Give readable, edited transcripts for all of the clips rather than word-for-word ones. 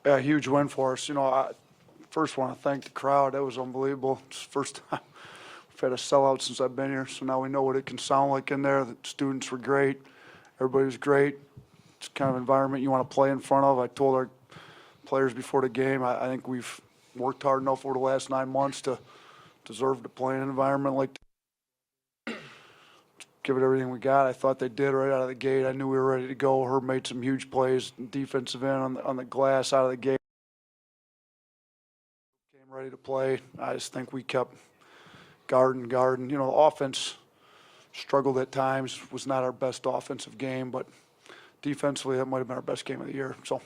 Yeah, huge win for us. I first want to thank the crowd. That was unbelievable. It's the first time we've had a sellout since I've been here, so now we know what it can sound like in there. The students were great. Everybody was great. It's the kind of environment you want to play in front of. I told our players before the game, I think we've worked hard enough over the last 9 months to deserve to play in an environment like that. Give it everything we got. I thought they did right out of the gate. I knew we were ready to go. Herb made some huge plays, defensive end on the glass out of the gate. Came ready to play. I just think we kept guarding. The offense struggled at times. Was not our best offensive game, but defensively that might have been our best game of the year. So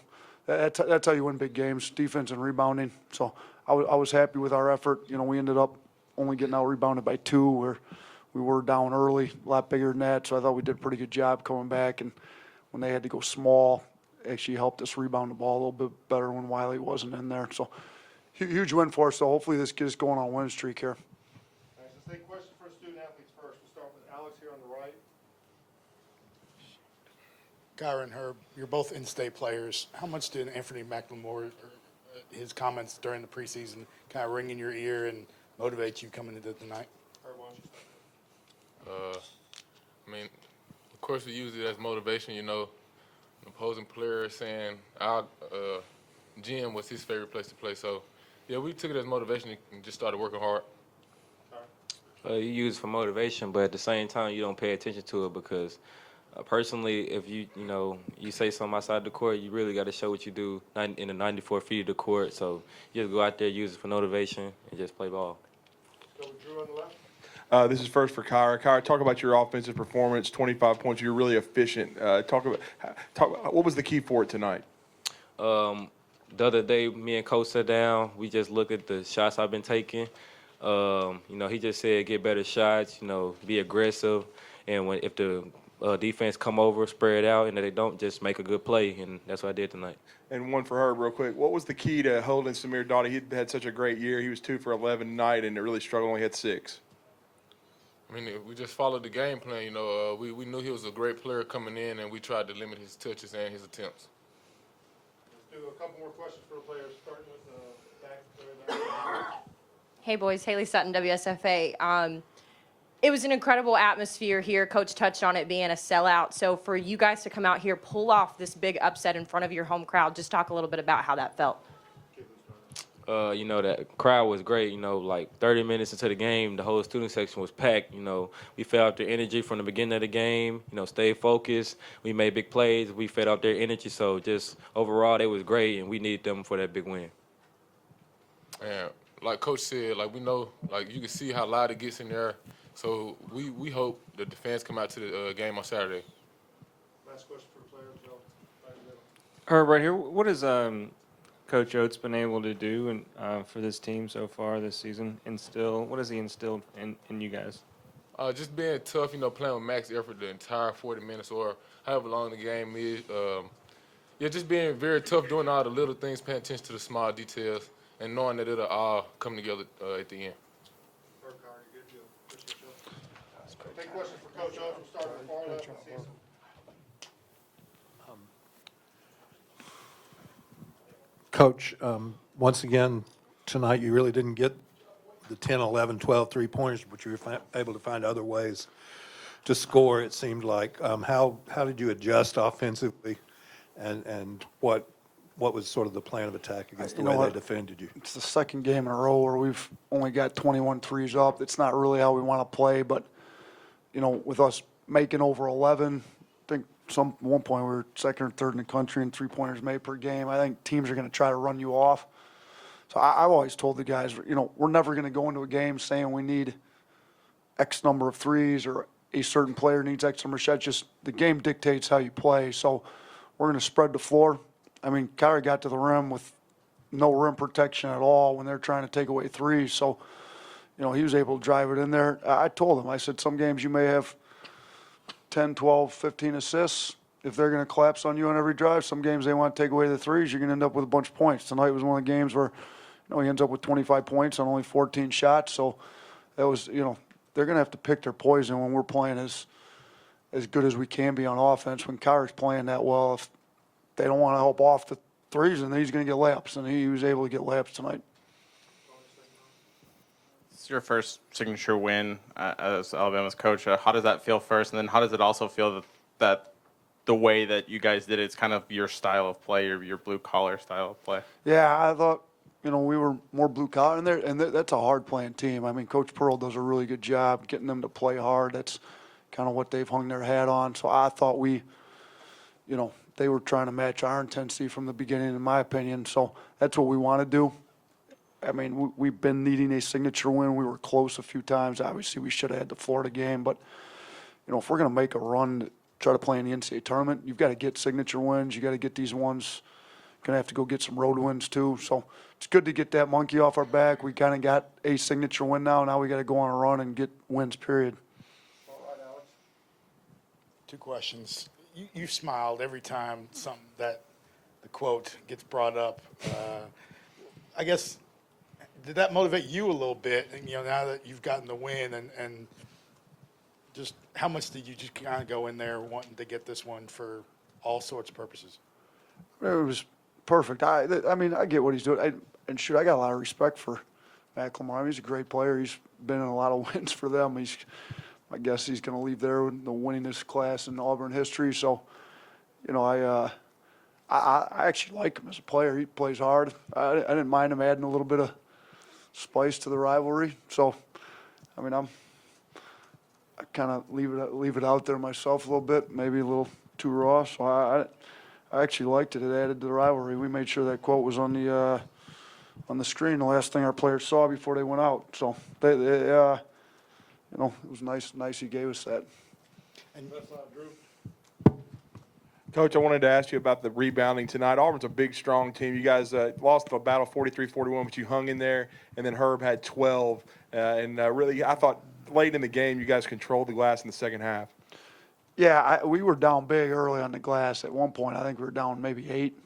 that's how you win big games, defense and rebounding. So I was happy with our effort. We ended up only getting out rebounded by 2, where we were down early, a lot bigger than that. So I thought we did a pretty good job coming back. And when they had to go small, actually helped us rebound the ball a little bit better when Wiley wasn't in there. So huge win for us. So hopefully this gets going on a win streak here. Thanks. Let's take questions for student athletes first. We'll start with Alex here on the right. Kyra and Herb, you're both in-state players. How much did Anthony McLemore, his comments during the preseason, kind of ring in your ear and motivate you coming into tonight? Herb, why don't you start? Of course, we use it as motivation. An opposing player saying our gym was his favorite place to play. So, yeah, we took it as motivation and just started working hard. You use it for motivation, but at the same time, you don't pay attention to it because, personally, if you say something outside the court, you really got to show what you do in the 94 feet of the court. So you just go out there, use it for motivation, and just play ball. Go with Drew on the left. This is first for Kyra. Kyra, talk about your offensive performance, 25 points. You're really efficient. Talk about what was the key for it tonight? The other day, me and Coach sat down. We just looked at the shots I've been taking. He just said get better shots, be aggressive. And if the defense come over, spread out, and they don't, just make a good play. And that's what I did tonight. And one for her real quick. What was the key to holding Samir Doughty? He had such a great year. He was 2 for 11 tonight, and it really struggled. Only had 6. We just followed the game plan. We knew he was a great player coming in, and we tried to limit his touches and his attempts. Let's do a couple more questions for the players, starting with back. Hey, boys. Haley Sutton, WSFA. It was an incredible atmosphere here. Coach touched on it being a sellout. So for you guys to come out here, pull off this big upset in front of your home crowd, just talk a little bit about how that felt. That crowd was great. Like 30 minutes into the game, the whole student section was packed. We fed off their energy from the beginning of the game, stayed focused. We made big plays. We fed off their energy. So just overall, they was great, and we needed them for that big win. And like Coach said, we know, you can see how loud it gets in there. So we hope that the fans come out to the game on Saturday. Last question for the players, Joe. Right in the middle. Herb, right here. What has Coach Oates been able to do for this team so far this season? What has he instilled in you guys? Just being tough, playing with max effort the entire 40 minutes or however long the game is. Just being very tough, doing all the little things, paying attention to the small details, and knowing that it'll all come together at the end. Take questions for Coach Oates. We'll start with Florida and Cecil. Coach, once again, tonight you really didn't get the 10, 11, 12 three-pointers, but you were able to find other ways to score, it seemed like. How did you adjust offensively, and what was sort of the plan of attack against the way they defended you? It's the second game in a row where we've only got 21 threes up. It's not really how we want to play, but with us making over 11, I think one point we were second or third in the country in three-pointers made per game. I think teams are going to try to run you off. So I've always told the guys, we're never going to go into a game saying we need X number of threes or a certain player needs X number of shots. Just the game dictates how you play. So we're going to spread the floor. Kyrie got to the rim with no rim protection at all when they're trying to take away threes. So he was able to drive it in there. I told him, I said, some games you may have 10, 12, 15 assists. If they're going to collapse on you on every drive, some games they want to take away the threes, you're going to end up with a bunch of points. Tonight was one of the games where, he ends up with 25 points on only 14 shots. So that was, they're going to have to pick their poison when we're playing as good as we can be on offense. When Kyrie's playing that well, if they don't want to help off the threes, and he's going to get laps, and he was able to get laps tonight. It's your first signature win as Alabama's coach. How does that feel first, and then how does it also feel that the way that you guys did it's kind of your style of play, your blue collar style of play? Yeah, I thought, we were more blue collar, and that's a hard playing team. I mean, Coach Pearl does a really good job getting them to play hard. That's kind of what they've hung their hat on. So I thought they were trying to match our intensity from the beginning, in my opinion. So that's what we want to do. I mean, we've been needing a signature win. We were close a few times. Obviously, we should have had the Florida game, but if we're going to make a run, try to play in the NCAA tournament, you've got to get signature wins. You got to get these ones. Going to have to go get some road wins too. So it's good to get that monkey off our back. We kind of got a signature win now. Now we got to go on a run and get wins. Period. Two questions. You smiled every time the quote gets brought up. I guess, did that motivate you a little bit? And, now that you've gotten the win, and just how much did you just kind of go in there wanting to get this one for all sorts of purposes? It was perfect. I mean, I get what he's doing. I got a lot of respect for McLemore. I mean, he's a great player. He's been in a lot of wins for them. I guess he's going to leave there with the winningest class in Auburn history. So, I actually like him as a player. He plays hard. I didn't mind him adding a little bit of spice to the rivalry. So, I mean, I kind of leave it out there myself a little bit, maybe a little too raw. So I actually liked it. It added to the rivalry. We made sure that quote was on the screen, the last thing our players saw before they went out. So it was nice he gave us that. And Drew. Coach, I wanted to ask you about the rebounding tonight. Auburn's a big, strong team. You guys lost the battle 43-41, but you hung in there, and then Herb had 12. Really, I thought late in the game you guys controlled the glass in the second half. Yeah, we were down big early on the glass. At one point, I think we were down maybe 8.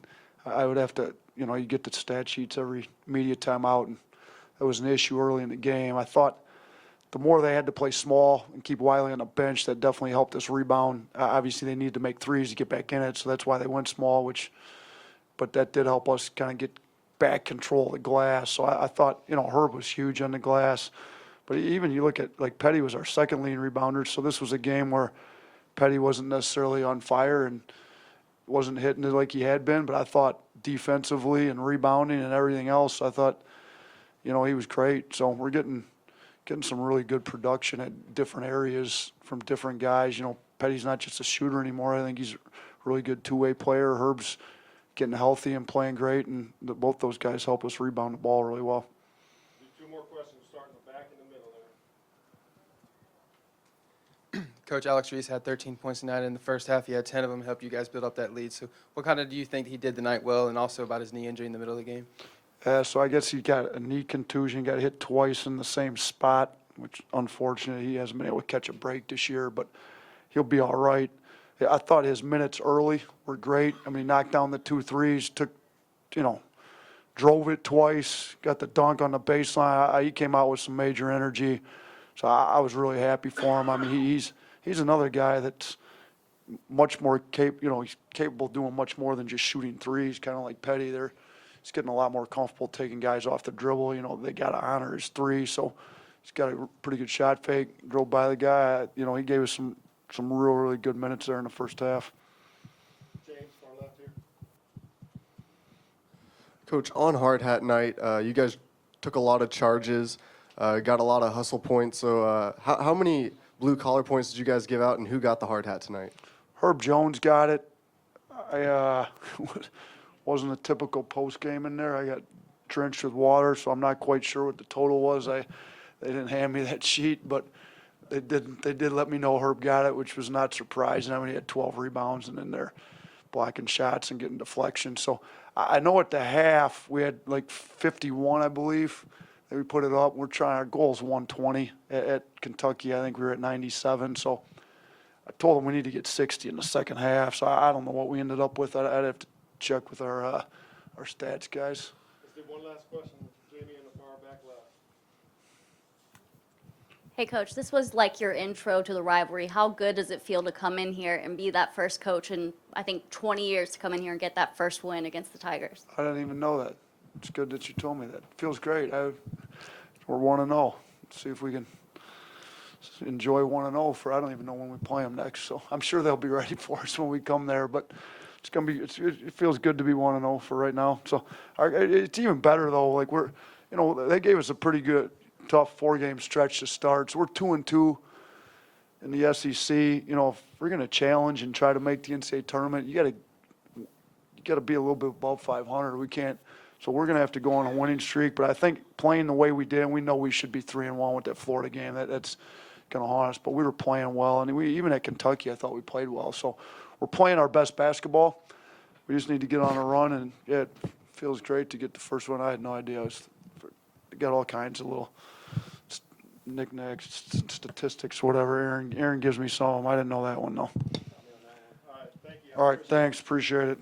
I would have to, you get the stat sheets every media timeout, and that was an issue early in the game. I thought the more they had to play small and keep Wiley on the bench, that definitely helped us rebound. Obviously, they needed to make threes to get back in it, so that's why they went small, but that did help us kind of get back control of the glass. So I thought, Herb was huge on the glass. But even you look at, like, Petty was our second leading rebounder, so this was a game where Petty wasn't necessarily on fire and wasn't hitting it like he had been, but I thought defensively and rebounding and everything else, I thought, he was great. So we're getting some really good production at different areas from different guys. Petty's not just a shooter anymore. I think he's a really good two-way player. Herb's getting healthy and playing great, and both those guys help us rebound the ball really well. Two more questions, starting in the back and the middle there. Coach Alex Reese had 13 points tonight in the first half. He had 10 of them, helped you guys build up that lead. So what kind of do you think he did tonight well, and also about his knee injury in the middle of the game? So I guess he got a knee contusion, got hit twice in the same spot, which unfortunately he hasn't been able to catch a break this year, but he'll be all right. I thought his minutes early were great. I mean, he knocked down the 2 threes, drove it twice, got the dunk on the baseline. He came out with some major energy, so I was really happy for him. I mean, he's another guy that's much more he's capable of doing much more than just shooting threes, kind of like Petty there. He's getting a lot more comfortable taking guys off the dribble. They got to honor his three, so he's got a pretty good shot fake, drove by the guy. He gave us some really good minutes there in the first half. James, far left here. Coach, on hard hat night, you guys took a lot of charges, got a lot of hustle points. So how many blue-collar points did you guys give out, and who got the hard hat tonight? Herb Jones got it. I wasn't a typical post game in there. I got drenched with water, so I'm not quite sure what the total was. They didn't hand me that sheet, but they did let me know Herb got it, which was not surprising. I mean, he had 12 rebounds and then they're blocking shots and getting deflections. So I know at the half we had like 51, I believe. Then we put it up. Our goal is 120 at Kentucky. I think we were at 97. So I told them we need to get 60 in the second half. So I don't know what we ended up with. I'd have to check with our stats guys. Let's do one last question. Jamie in the far back Hey, Coach, this was like your intro to the rivalry. How good does it feel to come in here and be that first coach in, I think, 20 years to come in here and get that first win against the Tigers? I didn't even know that. It's good that you told me that. Feels great. We're 1-0. See if we can enjoy 1-0 for, I don't even know when we play them next. So I'm sure they'll be ready for us when we come there. But it's going to be, it feels good to be 1-0 for right now. So it's even better, though. Like they gave us a pretty good, tough 4-game stretch to start. So we're 2-2 in the SEC. If we're going to challenge and try to make the NCAA tournament, you got to be a little bit above 500. We can't. So we're going to have to go on a winning streak. But I think playing the way we did, we know we should be 3-1 with that Florida game. That's going to haunt us. But we were playing well, and even at Kentucky, I thought we played well. So we're playing our best basketball. We just need to get on a run, and it feels great to get the first one. I had no idea. I got all kinds of little knickknacks, statistics, whatever. Aaron gives me some of them. I didn't know that one, though. All right, thank you. All right, thanks. Appreciate it.